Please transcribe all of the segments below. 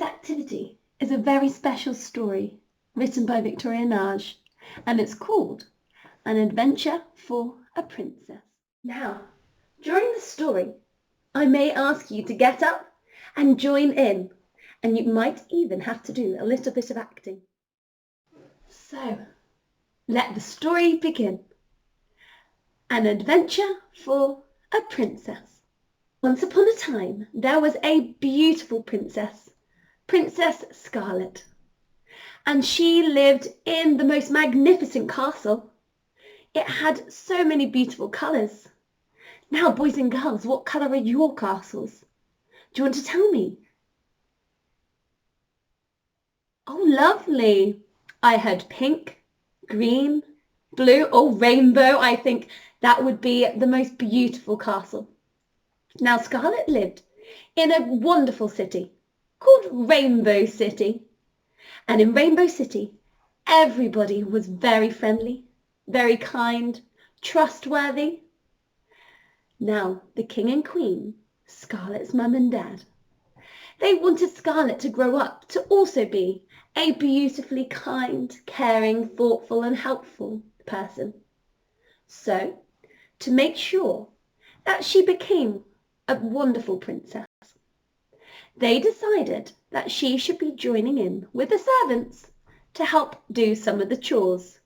activity is a very special story written by Victoria Naj, and it's called An Adventure for a Princess. Now, during the story, I may ask you to get up and join in, and you might even have to do a little bit of acting. So, let the story begin. An Adventure for a Princess. Once upon a time, there was a beautiful princess, Princess Scarlet, and she lived in the most magnificent castle. It had so many beautiful colours. Now, boys and girls, what colour are your castles? Do you want to tell me? Oh, lovely. I heard pink, green, blue, oh, rainbow. I think that would be the most beautiful castle. Now, Scarlet lived in a wonderful city called Rainbow City. And in Rainbow City, everybody was very friendly, very kind, trustworthy. Now, the king and queen, Scarlet's mum and dad, they wanted Scarlet to grow up to also be a beautifully kind, caring, thoughtful and helpful person. So, to make sure that she became a wonderful princess, they decided that she should be joining in with the servants to help do some of the chores.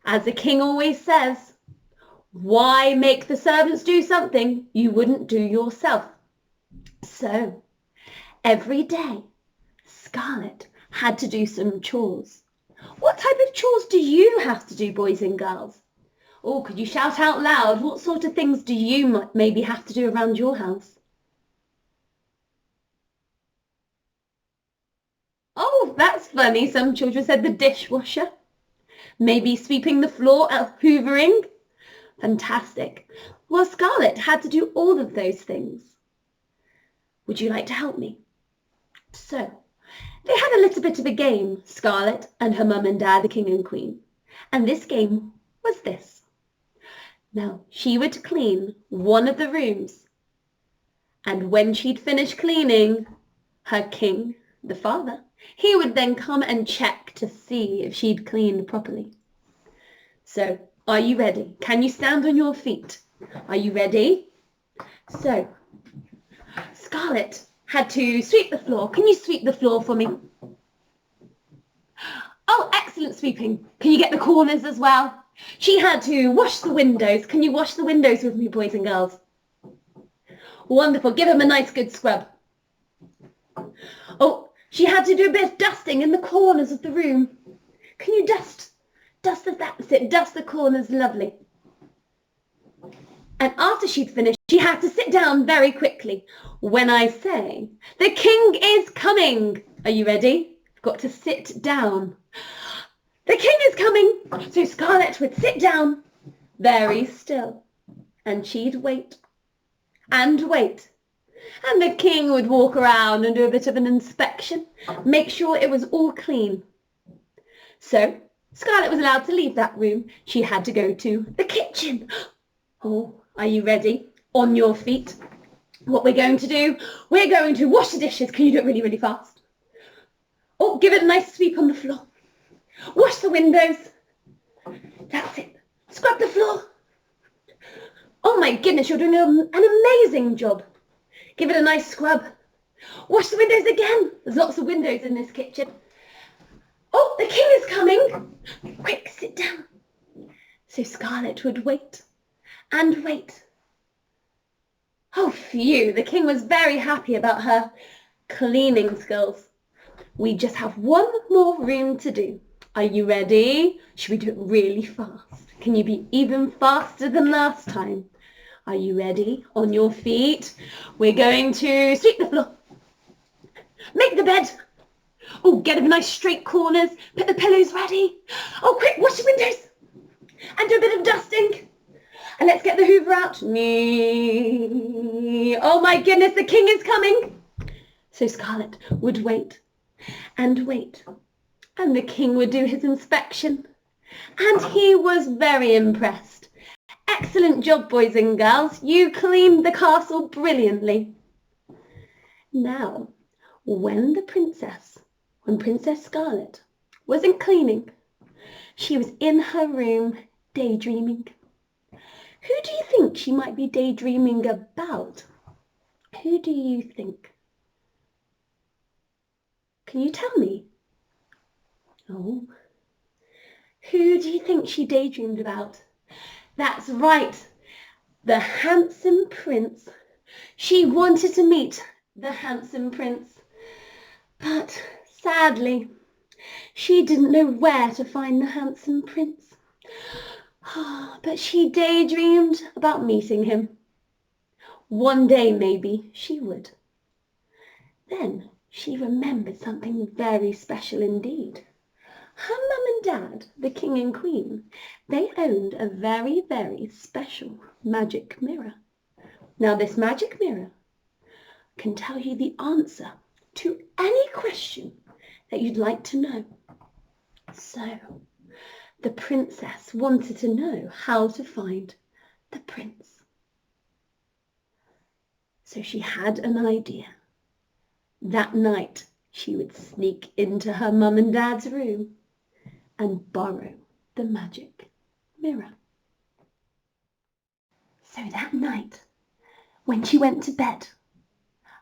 As the king always says, why make the servants do something you wouldn't do yourself? So, every day, Scarlet had to do some chores. What type of chores do you have to do, boys and girls? Or could you shout out loud? What sort of things do you maybe have to do around your house? Oh, that's funny. Some children said the dishwasher. Maybe sweeping the floor, hoovering. Fantastic. Well, Scarlet had to do all of those things. Would you like to help me? So, they had a little bit of a game, Scarlet and her mum and dad, the king and queen. And this game was this. Now, she would clean one of the rooms. And when she'd finished cleaning, her king, the father, he would then come and check to see if she'd cleaned properly. So, are you ready? Can you stand on your feet? Are you ready? So, Scarlet had to sweep the floor. Can you sweep the floor for me? Oh, excellent sweeping. Can you get the corners as well? She had to wash the windows. Can you wash the windows with me, boys and girls? Wonderful. Give them a nice good scrub. Oh, she had to do a bit of dusting in the corners of the room. Can you dust? That's it. Dust the corners. Lovely. And after she'd finished, she had to sit down very quickly. When I say, the king is coming. Are you ready? You've got to sit down. The king is coming. So Scarlet would sit down very still. And she'd wait and wait. And the king would walk around and do a bit of an inspection. Make sure it was all clean. So Scarlet was allowed to leave that room. She had to go to the kitchen. Oh, are you ready? On your feet. What we're going to do, we're going to wash the dishes. Can you do it really, really fast? Oh, give it a nice sweep on the floor. Wash the windows. That's it. Scrub the floor. Oh my goodness, you're doing an amazing job. Give it a nice scrub. Wash the windows again. There's lots of windows in this kitchen. Oh, the king is coming. Quick, sit down. So Scarlet would wait and wait. Oh, phew, the king was very happy about her cleaning skills. We just have one more room to do. Are you ready? Should we do it really fast? Can you be even faster than last time? Are you ready? On your feet. We're going to sweep the floor. Make the bed. Oh, get a nice straight corners. Put the pillows ready. Oh, quick, wash the windows. And do a bit of dusting. And let's get the hoover out. Oh my goodness, the king is coming. So Scarlet would wait and wait. And the king would do his inspection. And he was very impressed. Excellent job, boys and girls. You cleaned the castle brilliantly. Now, When Princess Scarlet wasn't cleaning, she was in her room daydreaming. Who do you think she might be daydreaming about? Who do you think? Can you tell me? Oh, who do you think she daydreamed about? That's right, the handsome prince. She wanted to meet the handsome prince, but sadly, she didn't know where to find the handsome prince. But she daydreamed about meeting him. One day, maybe, she would. Then she remembered something very special indeed. Her mum and dad, the king and queen, they owned a very, very special magic mirror. Now, this magic mirror can tell you the answer to any question that you'd like to know. So, the princess wanted to know how to find the prince. So she had an idea. That night, she would sneak into her mum and dad's room and borrow the magic mirror. So that night, when she went to bed,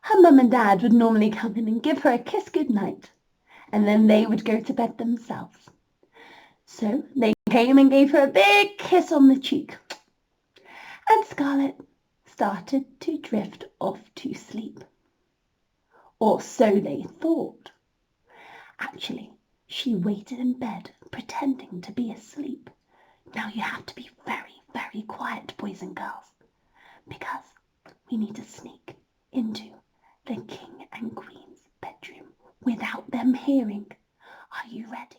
her mum and dad would normally come in and give her a kiss goodnight, and then they would go to bed themselves. So they came and gave her a big kiss on the cheek, and Scarlet started to drift off to sleep. Or so they thought. Actually, she waited in bed, pretending to be asleep. Now you have to be very, very quiet, boys and girls, because we need to sneak into the king and queen's bedroom without them hearing. Are you ready?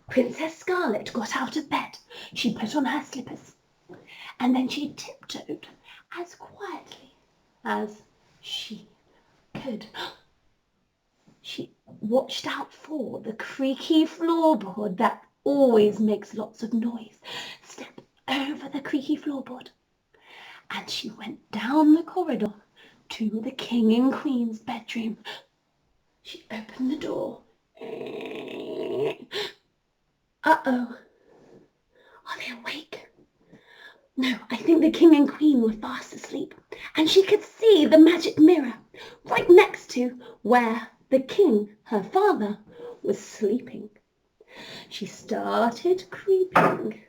Princess Scarlet got out of bed. She put on her slippers, and then she tiptoed as quietly as she could. She watched out for the creaky floorboard that always makes lots of noise. Step over the creaky floorboard, and she went down the corridor to the king and queen's bedroom. She opened the door. Uh-oh. Are they awake? No, I think the king and queen were fast asleep, and she could see the magic mirror right next to where the king, her father, was sleeping. She started creeping.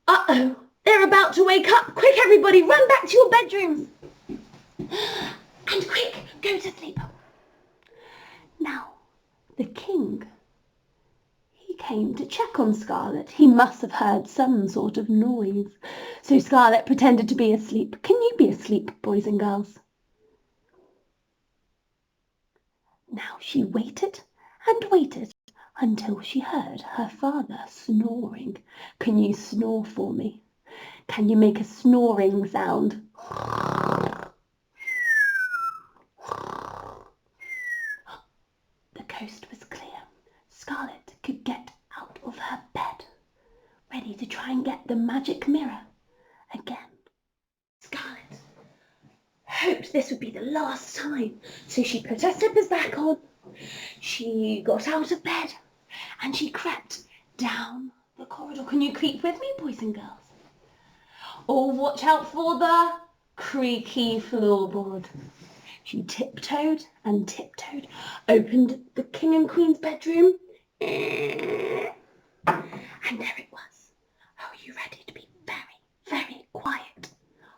Uh-oh, they're about to wake up. Quick, everybody, run back to your bedrooms. And quick, go to sleep. Now, the king, he came to check on Scarlet. He must have heard some sort of noise. So Scarlet pretended to be asleep. Can you be asleep, boys and girls? Now she waited and waited until she heard her father snoring. Can you snore for me? Can you make a snoring sound? The coast was clear. Scarlet could get out of her bed, ready to try and get the magic mirror again. Scarlet hoped this would be the last time, so she put her slippers back on. She got out of bed and she crept down the corridor. Can you creep with me, boys and girls? Oh, watch out for the creaky floorboard. She tiptoed and tiptoed, opened the king and queen's bedroom, and there it was. Are you ready to be very, very quiet?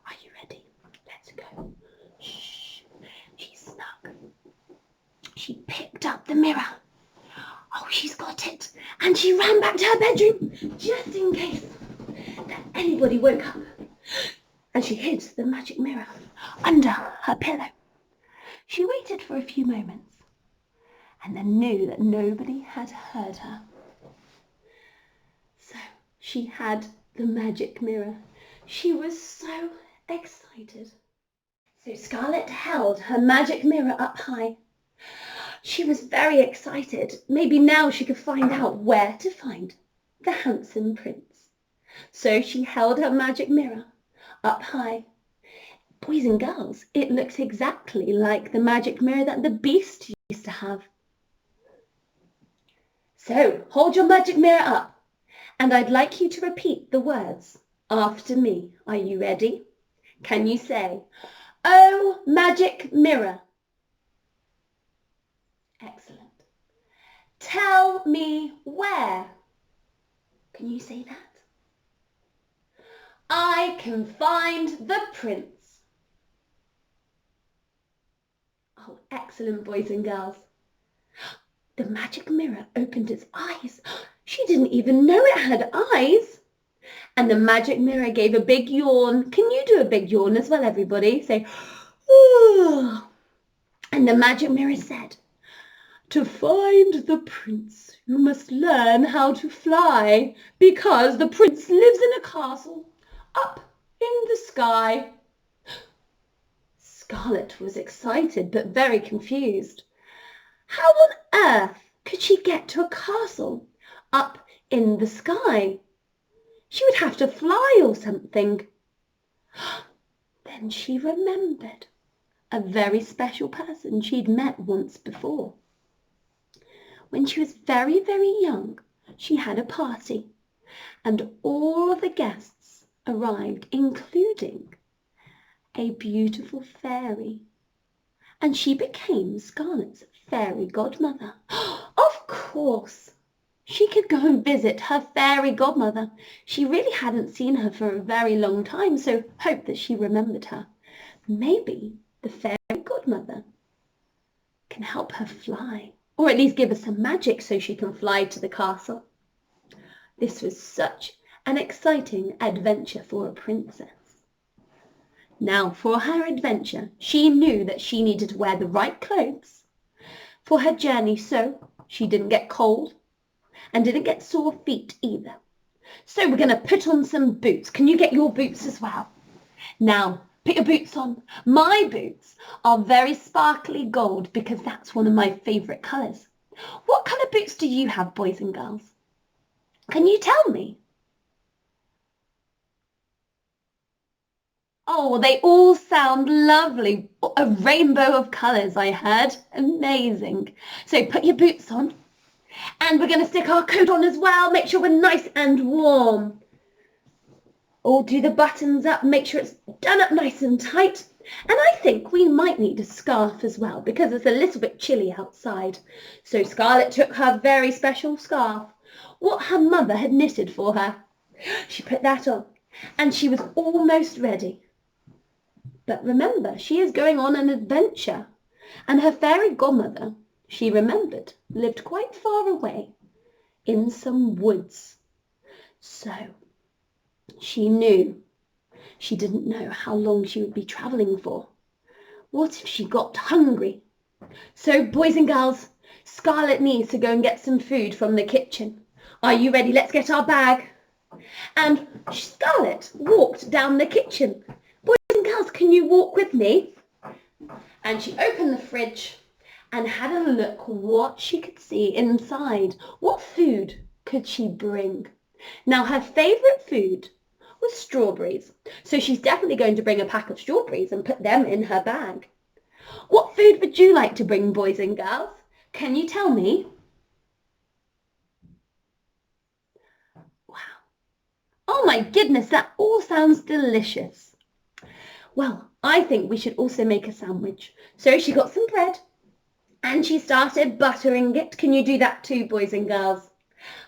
Are you ready? Let's go. Shh. She's snug. She picked up the mirror. Oh, she's got it. And she ran back to her bedroom, just in case that anybody woke up. And she hid the magic mirror under her pillow. She waited for a few moments and then knew that nobody had heard her. So she had the magic mirror. She was so excited. So Scarlet held her magic mirror up high. She was very excited. Maybe now she could find out where to find the handsome prince. So she held her magic mirror up high. Boys and girls, it looks exactly like the magic mirror that the Beast used to have. So, hold your magic mirror up, and I'd like you to repeat the words after me. Are you ready? Can you say, "Oh, magic mirror"? Excellent. Tell me where. Can you say that? I can find the prince. Oh, excellent, boys and girls. The magic mirror opened its eyes. She didn't even know it had eyes. And the magic mirror gave a big yawn. Can you do a big yawn as well, everybody? Say, "Ooh." And the magic mirror said, "To find the prince, you must learn how to fly, because the prince lives in a castle up in the sky." Scarlet was excited but very confused. How on earth could she get to a castle up in the sky? She would have to fly or something. Then she remembered a very special person she'd met once before. When she was very, very young, she had a party, and all of the guests arrived, including a beautiful fairy. And she became Scarlet's fairy godmother. Of course, she could go and visit her fairy godmother. She really hadn't seen her for a very long time, so hoped that she remembered her. Maybe the fairy godmother can help her fly, or at least give her some magic so she can fly to the castle. This was such an exciting adventure for a princess. Now, for her adventure, she knew that she needed to wear the right clothes for her journey so she didn't get cold and didn't get sore feet either. So we're going to put on some boots. Can you get your boots as well? Now, put your boots on. My boots are very sparkly gold because that's one of my favourite colours. What colour boots do you have, boys and girls? Can you tell me? Oh, they all sound lovely. A rainbow of colours, I heard. Amazing. So put your boots on. And we're going to stick our coat on as well. Make sure we're nice and warm. All do the buttons up. Make sure it's done up nice and tight. And I think we might need a scarf as well because it's a little bit chilly outside. So Scarlet took her very special scarf, what her mother had knitted for her. She put that on and she was almost ready. But remember, she is going on an adventure, and her fairy godmother, she remembered, lived quite far away in some woods. So she knew she didn't know how long she would be travelling for. What if she got hungry? So, boys and girls, Scarlet needs to go and get some food from the kitchen. Are you ready? Let's get our bag. And Scarlet walked down the kitchen. Boys and girls, can you walk with me? And she opened the fridge and had a look what she could see inside. What food could she bring? Now, her favourite food was strawberries. So she's definitely going to bring a pack of strawberries and put them in her bag. What food would you like to bring, boys and girls? Can you tell me? Wow. Oh my goodness, that all sounds delicious. Well, I think we should also make a sandwich. So she got some bread and she started buttering it. Can you do that too, boys and girls?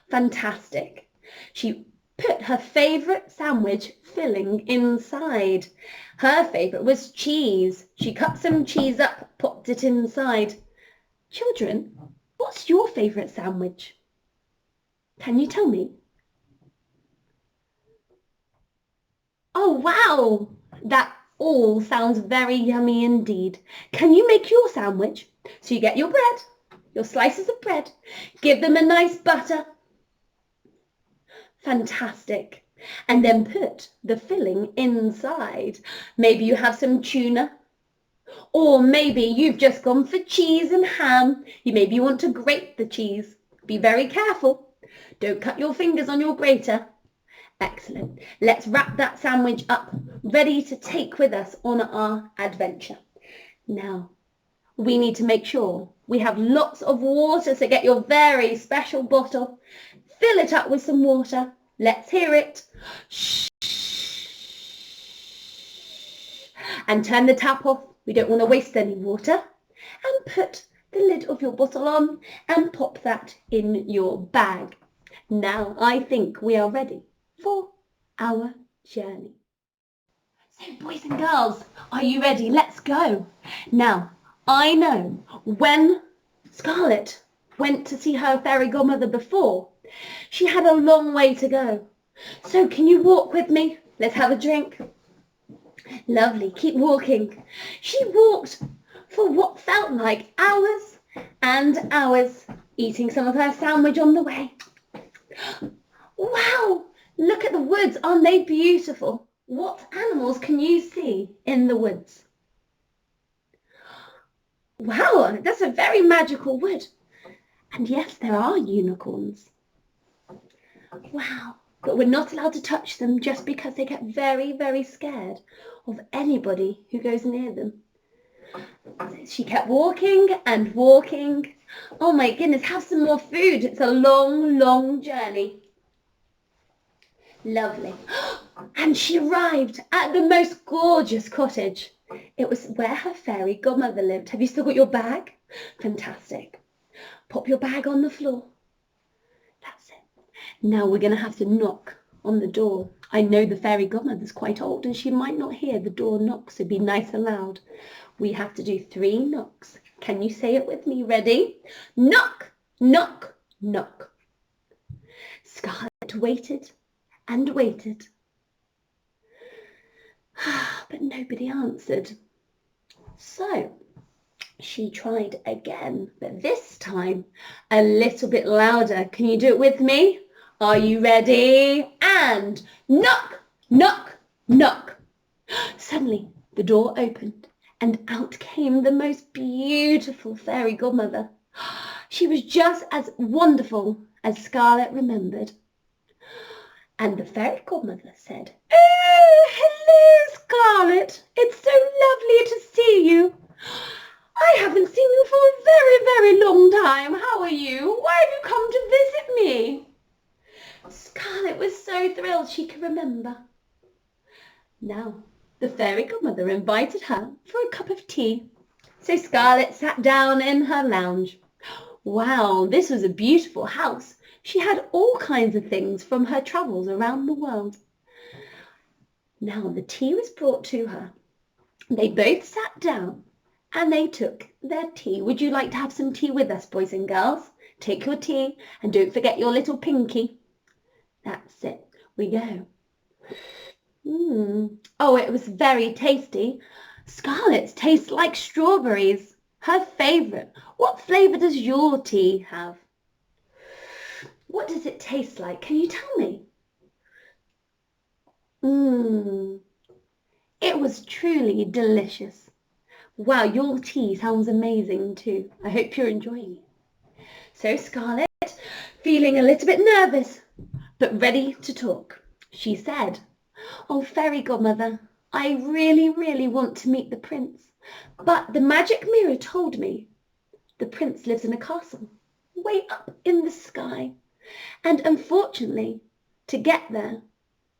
Fantastic. She put her favourite sandwich filling inside. Her favourite was cheese. She cut some cheese up, popped it inside. Children, what's your favourite sandwich? Can you tell me? Oh, wow! That all sounds very yummy indeed. Can you make your sandwich? So you get your bread, your slices of bread, give them a nice butter. Fantastic. And then put the filling inside. Maybe you have some tuna. Or maybe you've just gone for cheese and ham. Maybe you want to grate the cheese. Be very careful. Don't cut your fingers on your grater. Excellent. Let's wrap that sandwich up, ready to take with us on our adventure. Now, we need to make sure we have lots of water, so get your very special bottle, fill it up with some water. Let's hear it. Shh. And turn the tap off. We don't want to waste any water. And put the lid of your bottle on and pop that in your bag. Now I think we are ready for our journey. So boys and girls, are you ready? Let's go. Now, I know when Scarlett went to see her fairy godmother before, she had a long way to go. So can you walk with me? Let's have a drink. Lovely, keep walking. She walked for what felt like hours and hours, eating some of her sandwich on the way. Wow, look at the woods, aren't they beautiful? What animals can you see in the woods? Wow, that's a very magical wood. And yes, there are unicorns. Wow, but we're not allowed to touch them just because they get very, very scared of anybody who goes near them. So she kept walking and walking. Oh my goodness, have some more food. It's a long, long journey. Lovely. And she arrived at the most gorgeous cottage. It was where her fairy godmother lived. Have you still got your bag? Fantastic. Pop your bag on the floor. That's it. Now we're going to have to knock on the door. I know the fairy godmother's quite old and she might not hear the door knock, so be nice and loud. We have to do 3 knocks. Can you say it with me? Ready? Knock, knock, knock. Scarlett waited and waited, but nobody answered. So she tried again, but this time a little bit louder. Can you do it with me? Are you ready? And knock, knock, knock. Suddenly the door opened and out came the most beautiful fairy godmother. She was just as wonderful as Scarlett remembered. And the fairy godmother said, "Oh, hello, Scarlett. It's so lovely to see you. I haven't seen you for a very, very long time. How are you? Why have you come to visit me?" Scarlett was so thrilled she could remember. Now, the fairy godmother invited her for a cup of tea. So Scarlett sat down in her lounge. Wow, this was a beautiful house. She had all kinds of things from her travels around the world. Now the tea was brought to her. They both sat down and they took their tea. Would you like to have some tea with us, boys and girls? Take your tea and don't forget your little pinky. That's it. We go. Oh, it was very tasty. Scarlett's tastes like strawberries. Her favourite. What flavour does your tea have? What does it taste like? Can you tell me? It was truly delicious. Wow, your tea sounds amazing too. I hope you're enjoying it. So Scarlett, feeling a little bit nervous, but ready to talk, she said, "Oh, fairy godmother, I really, really want to meet the prince. But the magic mirror told me the prince lives in a castle way up in the sky. And unfortunately, to get there,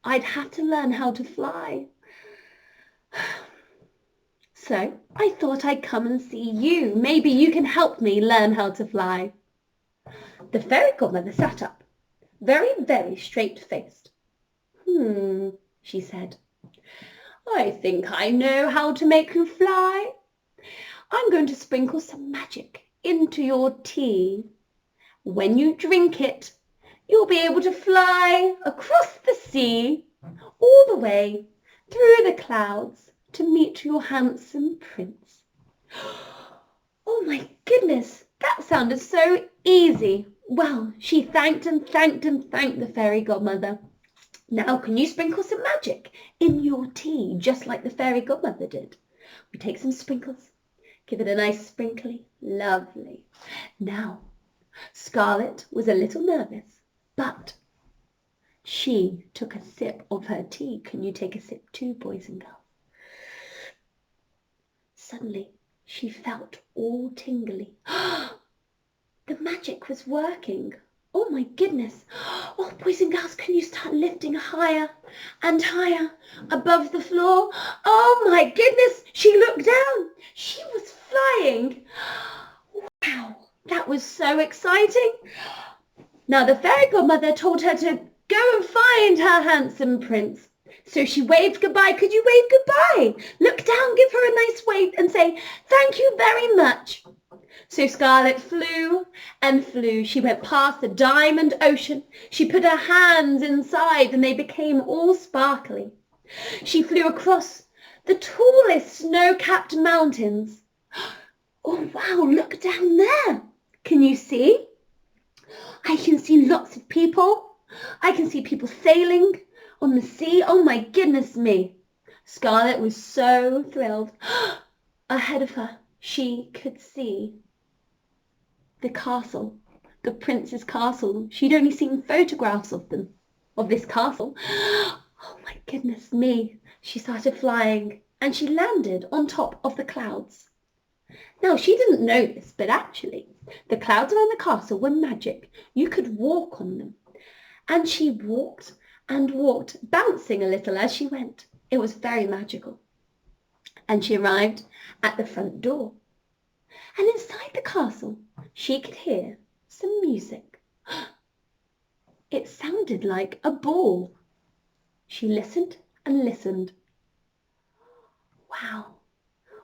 I'd have to learn how to fly. So I thought I'd come and see you. Maybe you can help me learn how to fly." The fairy godmother sat up, very, very straight-faced. She said, "I think I know how to make you fly. I'm going to sprinkle some magic into your tea. When you drink it, you'll be able to fly across the sea, all the way through the clouds to meet your handsome prince." Oh my goodness, that sounded so easy. Well, she thanked and thanked and thanked the fairy godmother. Now, can you sprinkle some magic in your tea, just like the fairy godmother did? We take some sprinkles, give it a nice sprinkly. Lovely. Now, Scarlett was a little nervous, but She took a sip of her tea. Can you take a sip too, boys and girls? Suddenly, she felt all tingly. The magic was working. Oh my goodness. Oh, boys and girls, can you start lifting higher and higher above the floor? Oh my goodness. She looked down. She was flying. Wow, that was so exciting. Now the fairy godmother told her to go and find her handsome prince. So she waved goodbye. Could you wave goodbye? Look down, give her a nice wave and say, thank you very much. So Scarlet flew and flew. She went past the diamond ocean. She put her hands inside and they became all sparkly. She flew across the tallest snow-capped mountains. Oh, wow, look down there. Can you see? I can see lots of people. I can see people sailing on the sea. Oh, my goodness me. Scarlet was so thrilled. Ahead of her, she could see the castle, the prince's castle. She'd only seen photographs of them, of this castle. Oh my goodness me. She started flying and she landed on top of the clouds. Now, she didn't know this, but actually, the clouds around the castle were magic. You could walk on them. And she walked and walked, bouncing a little as she went. It was very magical. And she arrived at the front door. And inside the castle, she could hear some music. It sounded like a ball. She listened and listened. Wow.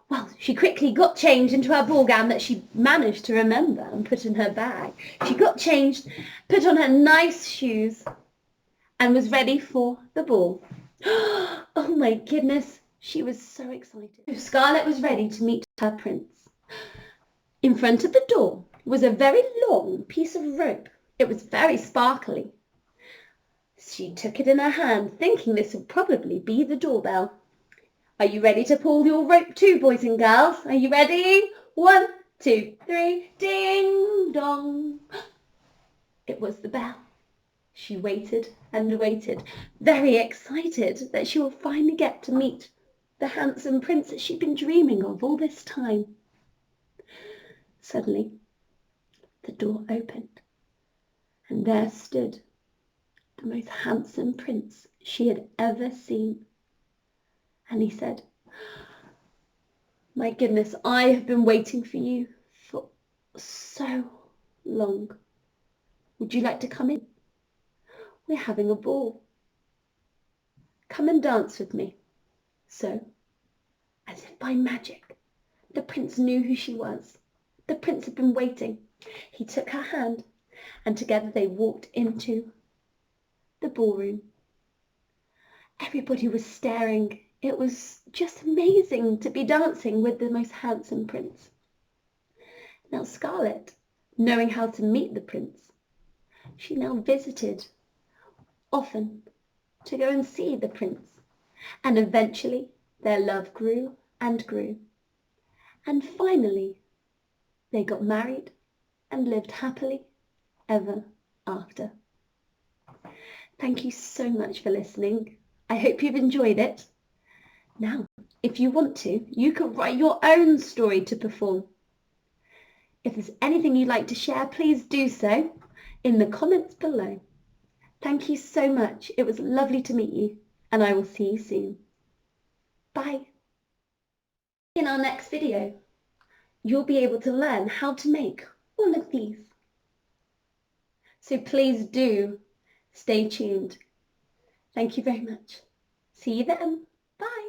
Well, she quickly got changed into her ball gown that she managed to remember and put in her bag. She got changed, put on her nice shoes, and was ready for the ball. Oh my goodness, she was so excited. Scarlet was ready to meet her prince. In front of the door was a very long piece of rope. It was very sparkly. She took it in her hand, thinking this would probably be the doorbell. Are you ready to pull your rope too, boys and girls? Are you ready? 1, 2, 3, ding dong. It was the bell. She waited and waited, very excited that she will finally get to meet the handsome prince that she'd been dreaming of all this time. Suddenly, the door opened, and there stood the most handsome prince she had ever seen. And he said, my goodness, I have been waiting for you for so long. Would you like to come in? We're having a ball. Come and dance with me. So, as if by magic, the prince knew who she was. The prince had been waiting. He took her hand, and together they walked into the ballroom. Everybody was staring. It was just amazing to be dancing with the most handsome prince. Now Scarlet, knowing how to meet the prince, she now visited often to go and see the prince. And eventually their love grew and grew. And finally they got married and lived happily ever after. Thank you so much for listening. I hope you've enjoyed it. Now, if you want to, you can write your own story to perform. If there's anything you'd like to share, please do so in the comments below. Thank you so much. It was lovely to meet you, and I will see you soon. Bye. In our next video, you'll be able to learn how to make all of these. So please do stay tuned. Thank you very much. See you then. Bye.